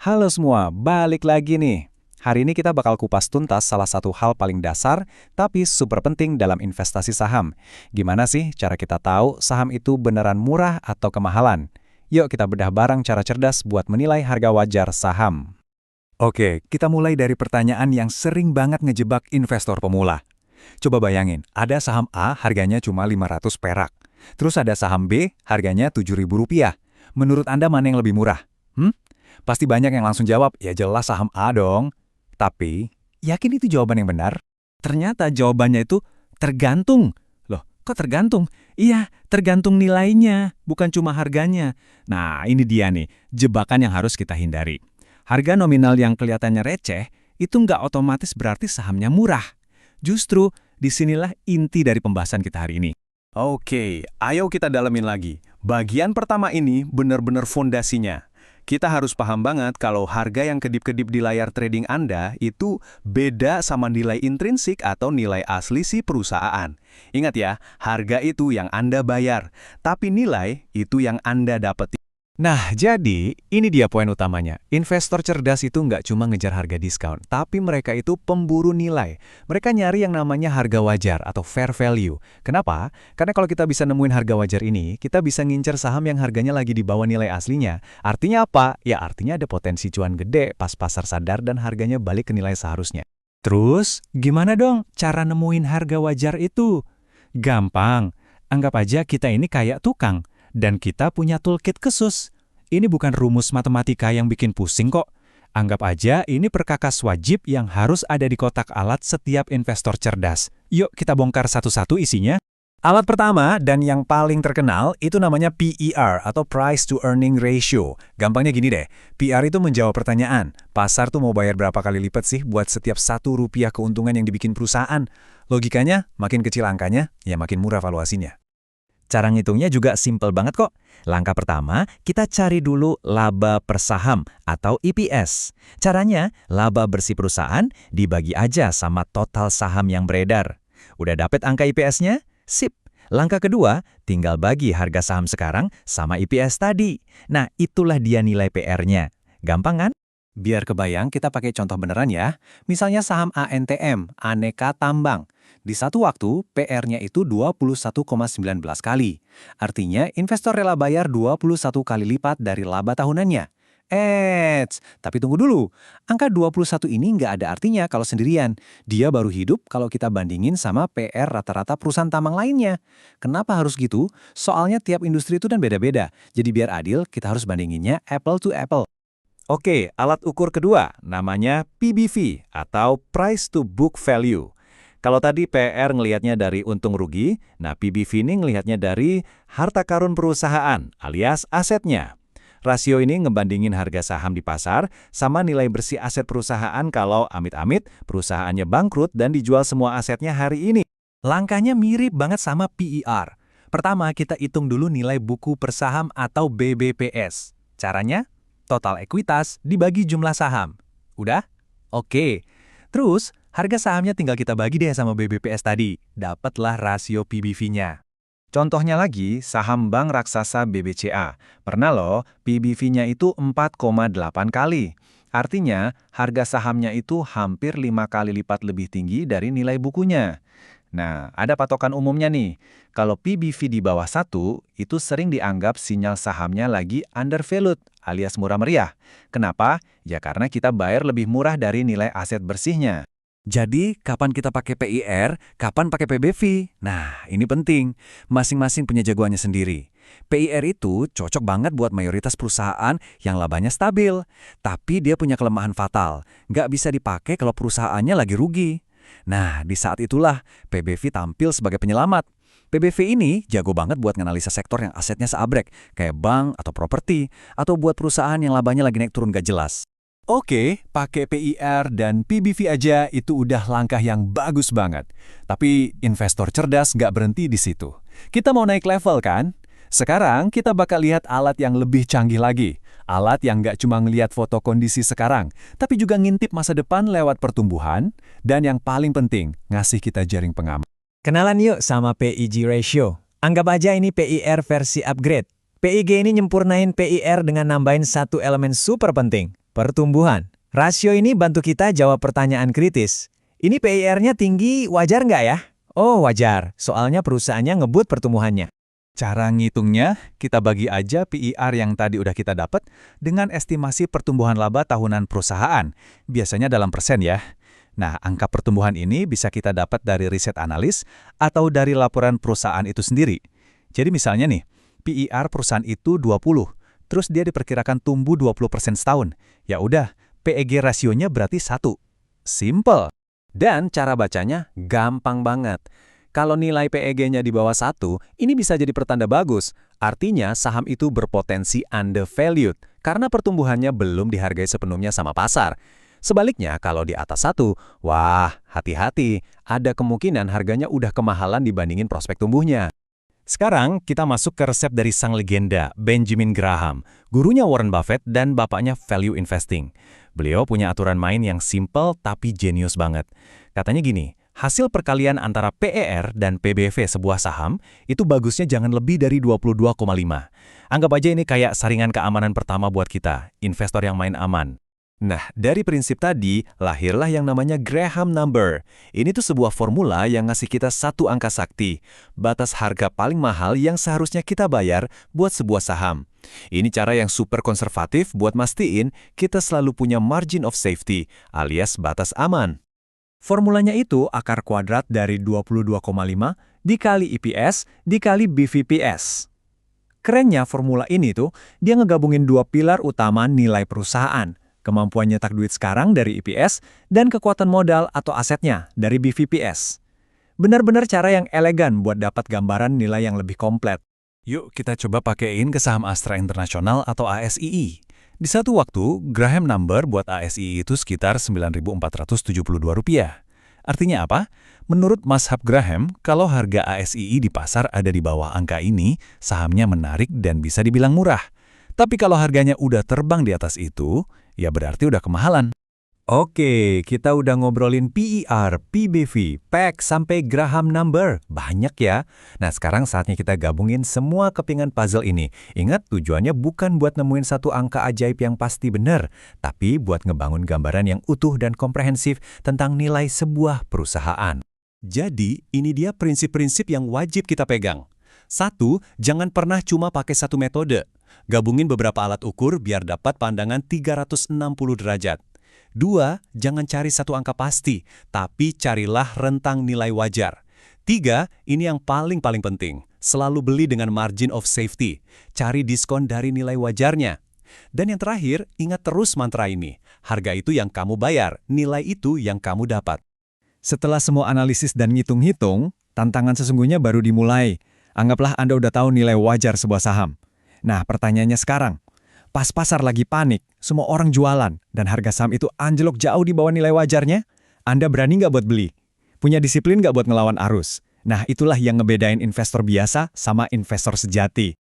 Halo semua, balik lagi nih. Hari ini kita bakal kupas tuntas salah satu hal paling dasar, tapi super penting dalam investasi saham. Gimana sih cara kita tahu saham itu beneran murah atau kemahalan? Yuk kita bedah bareng cara cerdas buat menilai harga wajar saham. Oke, kita mulai dari pertanyaan yang sering banget ngejebak investor pemula. Coba bayangin, ada saham A harganya cuma 500 perak. Terus ada saham B harganya Rp7.000. Menurut Anda mana yang lebih murah? Pasti banyak yang langsung jawab, ya jelas saham A dong. Tapi, yakin itu jawaban yang benar? Ternyata jawabannya itu tergantung. Loh, kok tergantung? Iya, tergantung nilainya, bukan cuma harganya. Nah, ini dia nih, jebakan yang harus kita hindari. Harga nominal yang kelihatannya receh, itu nggak otomatis berarti sahamnya murah. Justru, disinilah inti dari pembahasan kita hari ini. Oke, ayo kita dalamin lagi. Bagian pertama ini benar-benar fondasinya. Kita harus paham banget kalau harga yang kedip-kedip di layar trading Anda itu beda sama nilai intrinsik atau nilai asli si perusahaan. Ingat ya, harga itu yang Anda bayar, tapi nilai itu yang Anda dapat. Nah, jadi ini dia poin utamanya. Investor cerdas itu nggak cuma ngejar harga diskon, tapi mereka itu pemburu nilai. Mereka nyari yang namanya harga wajar atau fair value. Kenapa? Karena kalau kita bisa nemuin harga wajar ini, kita bisa ngincer saham yang harganya lagi di bawah nilai aslinya. Artinya apa? Ya artinya ada potensi cuan gede pas pasar sadar dan harganya balik ke nilai seharusnya. Terus, gimana dong cara nemuin harga wajar itu? Gampang. Anggap aja kita ini kayak tukang. Dan kita punya toolkit khusus. Ini bukan rumus matematika yang bikin pusing kok. Anggap aja ini perkakas wajib yang harus ada di kotak alat setiap investor cerdas. Yuk kita bongkar satu-satu isinya. Alat pertama dan yang paling terkenal itu namanya PER atau Price to Earning Ratio. Gampangnya gini deh, PER itu menjawab pertanyaan, pasar tuh mau bayar berapa kali lipat sih buat setiap Rp1 keuntungan yang dibikin perusahaan? Logikanya, makin kecil angkanya, ya makin murah valuasinya. Cara ngitungnya juga simpel banget kok. Langkah pertama, kita cari dulu laba per saham atau EPS. Caranya, laba bersih perusahaan dibagi aja sama total saham yang beredar. Udah dapet angka EPS-nya? Sip. Langkah kedua, tinggal bagi harga saham sekarang sama EPS tadi. Nah, itulah dia nilai PR-nya. Gampang kan? Biar kebayang, kita pakai contoh beneran ya. Misalnya saham ANTM, Aneka Tambang. Di satu waktu, PR-nya itu 21,19 kali. Artinya, investor rela bayar 21 kali lipat dari laba tahunannya. Tapi tunggu dulu. Angka 21 ini nggak ada artinya kalau sendirian. Dia baru hidup kalau kita bandingin sama PR rata-rata perusahaan tambang lainnya. Kenapa harus gitu? Soalnya tiap industri itu kan beda-beda. Jadi biar adil, kita harus bandinginnya apple to apple. Oke, alat ukur kedua namanya PBV atau Price to Book Value. Kalau tadi PR ngelihatnya dari untung rugi, nah PBV ini ngelihatnya dari harta karun perusahaan alias asetnya. Rasio ini ngebandingin harga saham di pasar sama nilai bersih aset perusahaan kalau amit-amit perusahaannya bangkrut dan dijual semua asetnya hari ini. Langkahnya mirip banget sama PER. Pertama kita hitung dulu nilai buku per saham atau BBPS. Caranya? Total ekuitas dibagi jumlah saham. Udah? Oke. Terus, harga sahamnya tinggal kita bagi deh sama BBPS tadi. Dapatlah rasio PBV-nya. Contohnya lagi, saham bank raksasa BBCA. Pernah loh, PBV-nya itu 4,8 kali. Artinya, harga sahamnya itu hampir 5 kali lipat lebih tinggi dari nilai bukunya. Nah, ada patokan umumnya nih. Kalau PBV di bawah 1, itu sering dianggap sinyal sahamnya lagi undervalued alias murah meriah. Kenapa? Ya karena kita bayar lebih murah dari nilai aset bersihnya. Jadi, kapan kita pakai PIR, kapan pakai PBV? Nah, ini penting. Masing-masing punya jagoannya sendiri. PIR itu cocok banget buat mayoritas perusahaan yang labanya stabil. Tapi dia punya kelemahan fatal. Nggak bisa dipakai kalau perusahaannya lagi rugi. Nah, di saat itulah PBV tampil sebagai penyelamat. PBV ini jago banget buat nganalisa sektor yang asetnya seabrek, kayak bank atau properti, atau buat perusahaan yang labanya lagi naik turun gak jelas. Oke, pakai PIR dan PBV aja itu udah langkah yang bagus banget. Tapi investor cerdas nggak berhenti di situ. Kita mau naik level kan? Sekarang kita bakal lihat alat yang lebih canggih lagi. Alat yang nggak cuma ngelihat foto kondisi sekarang, tapi juga ngintip masa depan lewat pertumbuhan, dan yang paling penting, ngasih kita jaring pengaman. Kenalan yuk sama PEG ratio. Anggap aja ini PIR versi upgrade. PIG ini nyempurnain PIR dengan nambahin satu elemen super penting. Pertumbuhan. Rasio ini bantu kita jawab pertanyaan kritis. Ini PIR-nya tinggi, wajar nggak ya? Oh, wajar. Soalnya perusahaannya ngebut pertumbuhannya. Cara ngitungnya, kita bagi aja PIR yang tadi udah kita dapat dengan estimasi pertumbuhan laba tahunan perusahaan, biasanya dalam persen ya. Nah, angka pertumbuhan ini bisa kita dapat dari riset analis atau dari laporan perusahaan itu sendiri. Jadi misalnya nih, PIR perusahaan itu 20, terus dia diperkirakan tumbuh 20% setahun. Ya udah, PEG rasionya berarti 1. Simple. Dan cara bacanya gampang banget. Kalau nilai PEG-nya di bawah 1, ini bisa jadi pertanda bagus. Artinya saham itu berpotensi undervalued karena pertumbuhannya belum dihargai sepenuhnya sama pasar. Sebaliknya, kalau di atas 1, wah, hati-hati, ada kemungkinan harganya udah kemahalan dibandingin prospek tumbuhnya. Sekarang, kita masuk ke resep dari sang legenda, Benjamin Graham, gurunya Warren Buffett dan bapaknya value investing. Beliau punya aturan main yang simple tapi jenius banget. Katanya gini, hasil perkalian antara PER dan PBV sebuah saham itu bagusnya jangan lebih dari 22,5. Anggap aja ini kayak saringan keamanan pertama buat kita, investor yang main aman. Nah, dari prinsip tadi, lahirlah yang namanya Graham Number. Ini tuh sebuah formula yang ngasih kita satu angka sakti, batas harga paling mahal yang seharusnya kita bayar buat sebuah saham. Ini cara yang super konservatif buat mastiin kita selalu punya margin of safety, alias batas aman. Formulanya itu akar kuadrat dari 22,5 dikali EPS dikali BVPS. Kerennya formula ini tuh, dia ngegabungin dua pilar utama nilai perusahaan, kemampuan nyetak duit sekarang dari EPS, dan kekuatan modal atau asetnya dari BVPS. Benar-benar cara yang elegan buat dapat gambaran nilai yang lebih komplit. Yuk kita coba pakein ke saham Astra International atau ASII. Di satu waktu, Graham Number buat ASII itu sekitar Rp9.472. Artinya apa? Menurut Mazhab Graham, kalau harga ASII di pasar ada di bawah angka ini, sahamnya menarik dan bisa dibilang murah. Tapi kalau harganya udah terbang di atas itu, ya berarti udah kemahalan. Oke, kita udah ngobrolin PER, PBV, PEG, sampai Graham Number. Banyak ya. Nah, sekarang saatnya kita gabungin semua kepingan puzzle ini. Ingat, tujuannya bukan buat nemuin satu angka ajaib yang pasti benar, tapi buat ngebangun gambaran yang utuh dan komprehensif tentang nilai sebuah perusahaan. Jadi, ini dia prinsip-prinsip yang wajib kita pegang. 1. Jangan pernah cuma pakai satu metode. Gabungin beberapa alat ukur biar dapat pandangan 360 derajat. 2. Jangan cari satu angka pasti, tapi carilah rentang nilai wajar. 3. Ini yang paling penting. Selalu beli dengan margin of safety. Cari diskon dari nilai wajarnya. Dan yang terakhir, ingat terus mantra ini. Harga itu yang kamu bayar, nilai itu yang kamu dapat. Setelah semua analisis dan ngitung-ngitung, tantangan sesungguhnya baru dimulai. Anggaplah Anda udah tahu nilai wajar sebuah saham. Nah, pertanyaannya sekarang. Pas pasar lagi panik, semua orang jualan, dan harga saham itu anjlok jauh di bawah nilai wajarnya, Anda berani nggak buat beli? Punya disiplin nggak buat ngelawan arus? Nah, itulah yang ngebedain investor biasa sama investor sejati.